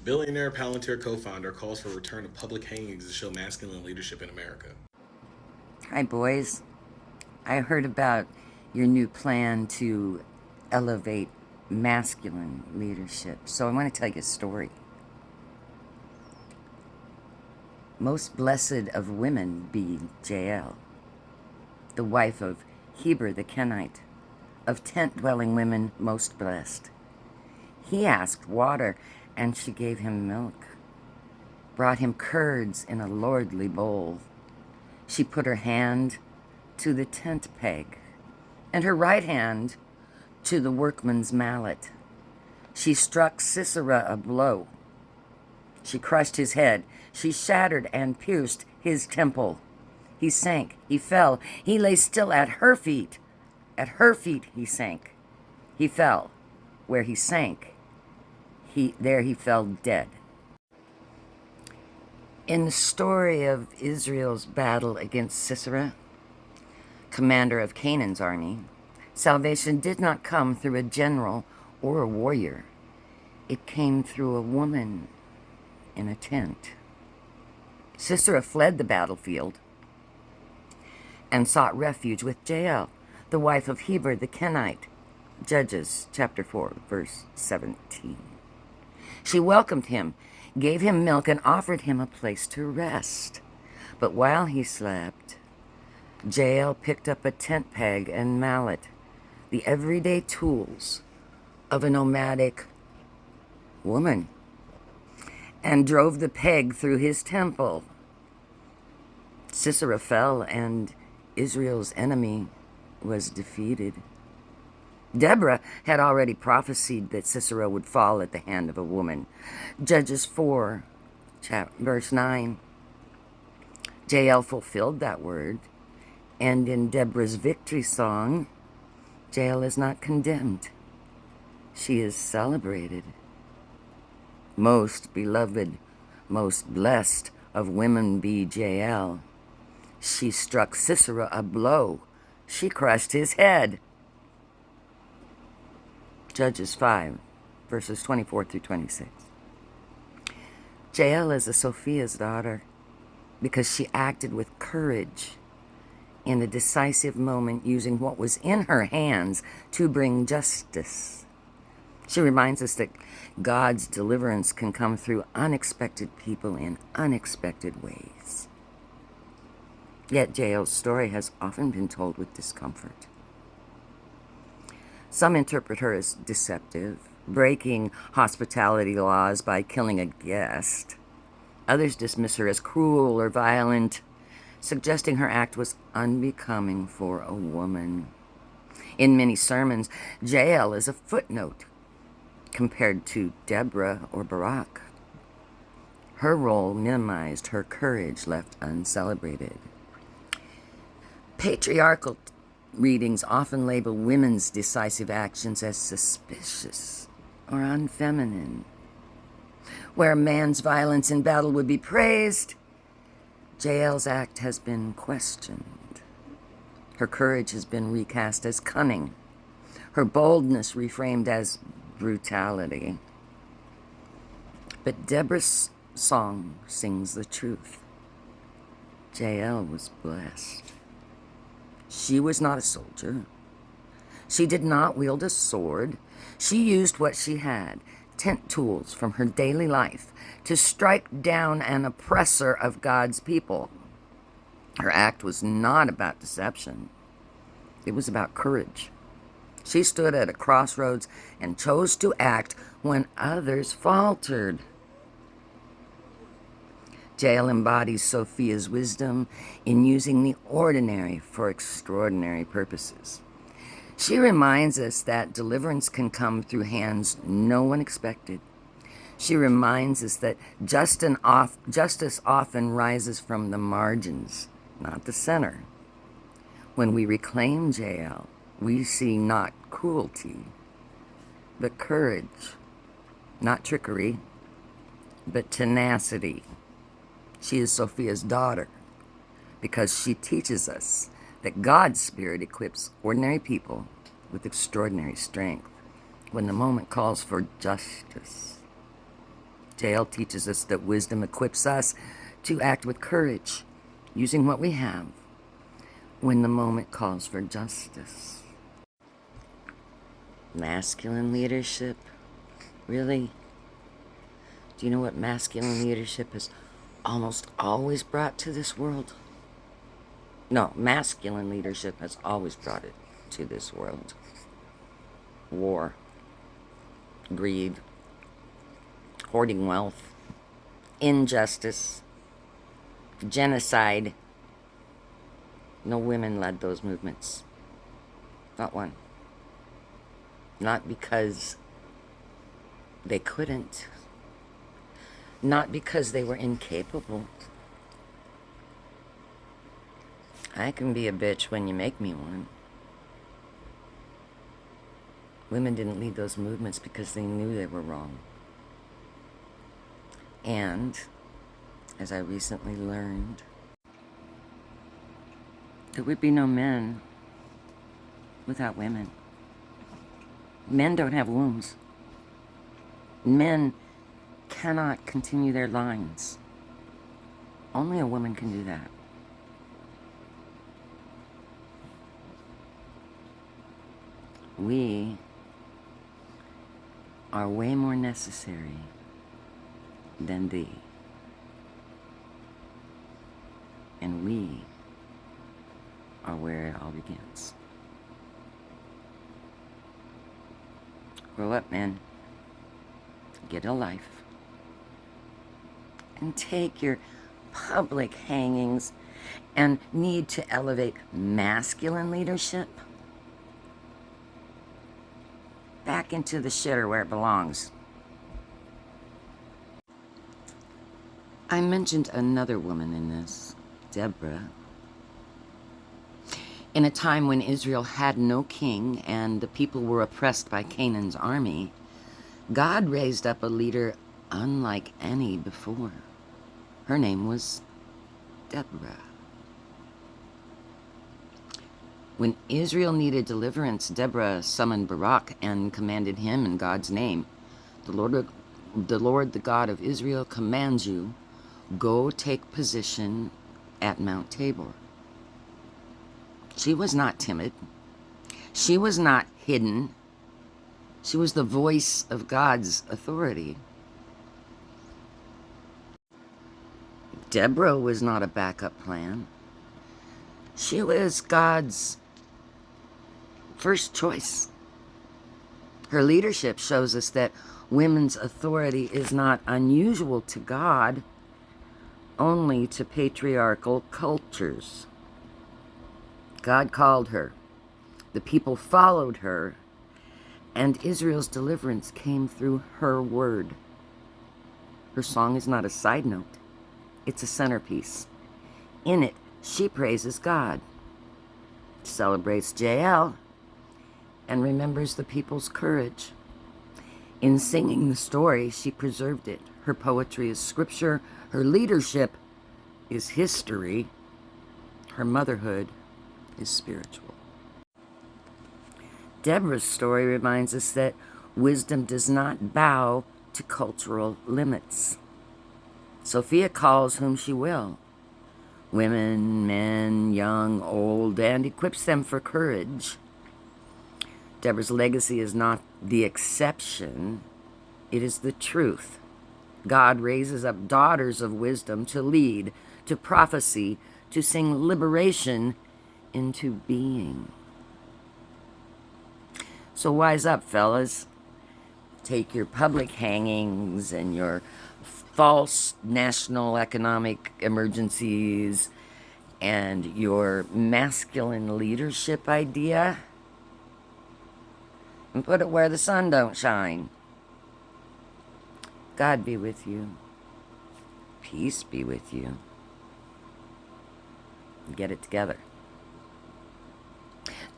Billionaire Palantir co-founder calls for return of public hangings to show masculine leadership in America. Hi, boys. I heard about your new plan to elevate masculine leadership, so I want to tell you a story. Most blessed of women be Jael, the wife of Heber the Kenite, of tent-dwelling women most blessed. He asked water, and she gave him milk, brought him curds in a lordly bowl. She put her hand to the tent peg, and her right hand to the workman's mallet. She struck Sisera a blow. She crushed his head. She shattered and pierced his temple. He sank. He fell. He lay still at her feet. At her feet he sank. He fell. Where he sank, there he fell dead. In the story of Israel's battle against Sisera, commander of Canaan's army, salvation did not come through a general or a warrior. It came through a woman in a tent. Sisera fled the battlefield and sought refuge with Jael, the wife of Heber the Kenite. Judges chapter 4, verse 17. She welcomed him, gave him milk, and offered him a place to rest. But while he slept, Jael picked up a tent peg and mallet, the everyday tools of a nomadic woman, and drove the peg through his temple. Sisera fell, and Israel's enemy was defeated. Deborah had already prophesied that Sisera would fall at the hand of a woman. Judges 4, verse 9. Jael fulfilled that word, and in Deborah's victory song, Jael is not condemned. She is celebrated. Most beloved, most blessed of women be Jael. She struck Sisera a blow. She crushed his head. Judges 5, verses 24 through 26. Jael is a Sophia's daughter because she acted with courage in a decisive moment, using what was in her hands to bring justice. She reminds us that God's deliverance can come through unexpected people in unexpected ways. Yet Jael's story has often been told with discomfort. Some interpret her as deceptive, breaking hospitality laws by killing a guest. Others dismiss her as cruel or violent, suggesting her act was unbecoming for a woman. In many sermons, Jael is a footnote compared to Deborah or Barak. Her role minimized, her courage left uncelebrated. Patriarchal readings often label women's decisive actions as suspicious or unfeminine. Where a man's violence in battle would be praised, Jael's act has been questioned. Her courage has been recast as cunning, her boldness reframed as brutality. But Deborah's song sings the truth. Jael was blessed. She was not a soldier. She did not wield a sword. She used what she had, tent tools from her daily life, to strike down an oppressor of God's people. Her act was not about deception. It was about courage. She stood at a crossroads and chose to act when others faltered. Jael embodies Sophia's wisdom in using the ordinary for extraordinary purposes. She reminds us that deliverance can come through hands no one expected. She reminds us that justice often rises from the margins, not the center. When we reclaim Jael, we see not cruelty, but courage, not trickery, but tenacity. She is Sophia's daughter because she teaches us that God's Spirit equips ordinary people with extraordinary strength when the moment calls for justice. Jael teaches us that wisdom equips us to act with courage, using what we have when the moment calls for justice. Masculine leadership? Really? Do you know what masculine leadership has almost always brought to this world? No, masculine leadership has always brought it to this world. War, greed, hoarding wealth, injustice, genocide. No women led those movements. Not one. Not because they couldn't. Not because they were incapable. I can be a bitch when you make me one. Women didn't lead those movements because they knew they were wrong. And, as I recently learned, there would be no men without women. Men don't have wombs. Men cannot continue their lines. Only a woman can do that. We are way more necessary than thee. And we are where it all begins. Grow up, men. Get a life. And take your public hangings and need to elevate masculine leadership back into the shitter where it belongs. I mentioned another woman in this, Deborah. In a time when Israel had no king and the people were oppressed by Canaan's army, God raised up a leader unlike any before. Her name was Deborah. When Israel needed deliverance, Deborah summoned Barak and commanded him in God's name. The Lord, the God of Israel, commands you, go take position at Mount Tabor. She was not timid. She was not hidden. She was the voice of God's authority. Deborah was not a backup plan. She was God's first choice. Her leadership shows us that women's authority is not unusual to God, only to patriarchal cultures. God called her. The people followed her, and Israel's deliverance came through her word. Her song is not a side note. It's a centerpiece. In it, she praises God, celebrates Jael, and remembers the people's courage. In singing the story, she preserved it. Her poetry is scripture. Her leadership is history. Her motherhood is spiritual. Deborah's story reminds us that wisdom does not bow to cultural limits. Sophia calls whom she will, women, men, young, old, and equips them for courage. Deborah's legacy is not the exception, it is the truth. God raises up daughters of wisdom to lead, to prophesy, to sing liberation into being. So wise up, fellas. Take your public hangings and your false national economic emergencies and your masculine leadership idea and put it where the sun don't shine. God be with you. Peace be with you. Get it together.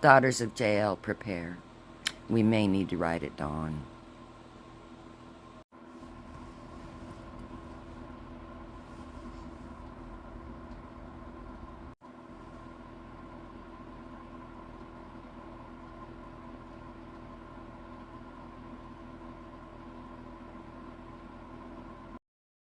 Daughters of Jael, prepare. We may need to ride at dawn.